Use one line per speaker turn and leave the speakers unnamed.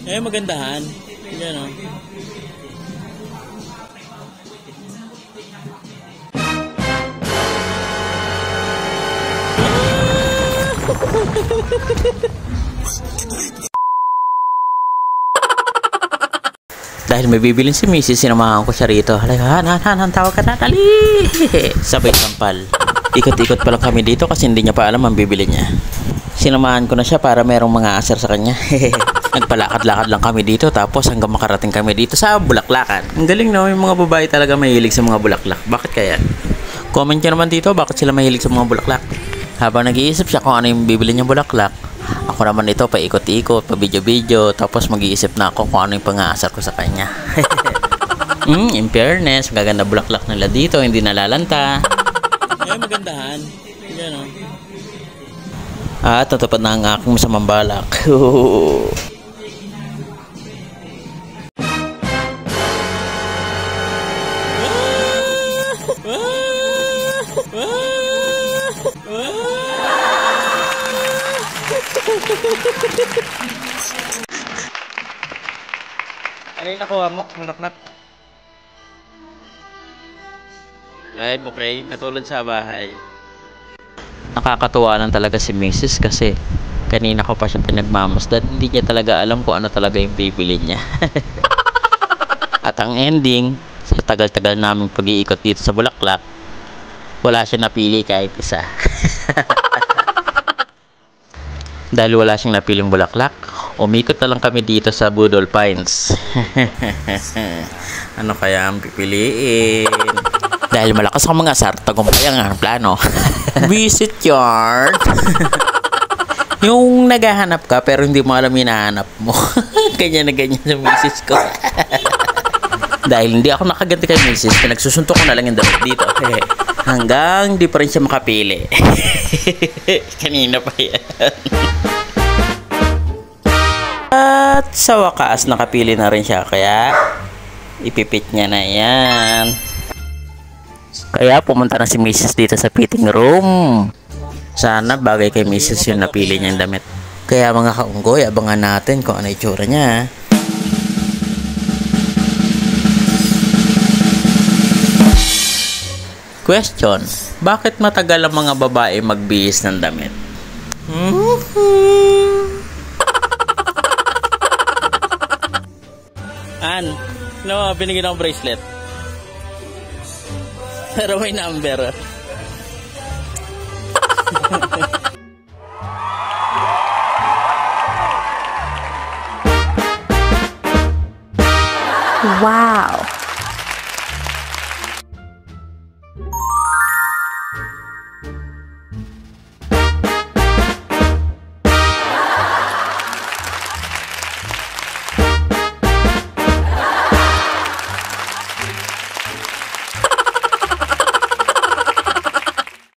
Eh, magandahan. Yan o. Dahil may bibilin si Mrs. Sinamahan ko siya rito. Halika, Han, tawag ka na, dali! Sabay sampal. Ikot-ikot pa lang kami dito kasi hindi niya pa alam ang bibili niya. Sinamahan ko na siya para merong mga asar sa kanya. Nagpalakad-lakad lang kami dito tapos hanggang makarating kami dito sa Bulaklakan. Ang galing no, yung mga babae talaga mahilig sa mga bulaklak. Bakit kaya? Comment nyo naman dito bakit sila mahilig sa mga bulaklak. Habang nag-iisip siya kung ano yung bibili niyang bulaklak, ako naman ito paikot-ikot, pa video-video, tapos mag-iisip na ako kung ano yung pang-aasar ko sa kanya. In fairness, magaganda bulaklak nila dito, hindi nalalanta. Eh, magandahan. Yan o. At natupad na ang aking masamang balak. Ano yung nakuha mo? Knock-knock. Ay, bukay. Natulad sa bahay. Nakakatuwa lang talaga si Mrs. kasi kanina ko pa siya pinagmamasdan. Hindi niya talaga alam kung ano talaga yung bibili niya. At ang ending, sa tagal-tagal naming pag-iikot dito sa Bulaklak, wala siya napili kahit isa. Dahil wala siyang napiling bulaklak, umikot na lang kami dito sa Budol Pines. Ano kaya ang pipiliin? Dahil malakas ang mga asar, tagumpay ang plano. Visit yard. Yung naghahanap ka pero hindi mo alam hinahanap mo. Ganyan na ganyan sa misis ko. Dahil hindi ako nakaganti kay misis, pinagsusuntok ko na lang yung damit dito. Hanggang di pa rin siya makapili. Kanina pa yan. At sa wakas nakapili na rin siya, kaya ipipit niya na yan. Kaya pumunta na si Mrs. dito sa fitting room. Sana bagay kay Mrs. yung napili niyang damit. Kaya mga kaunggoy, abangan natin kung ano itsura niya. Question: bakit matagal ang mga babae magbihis ng damit? An, no, binigyan akong bracelet. Pero may number.
Wow!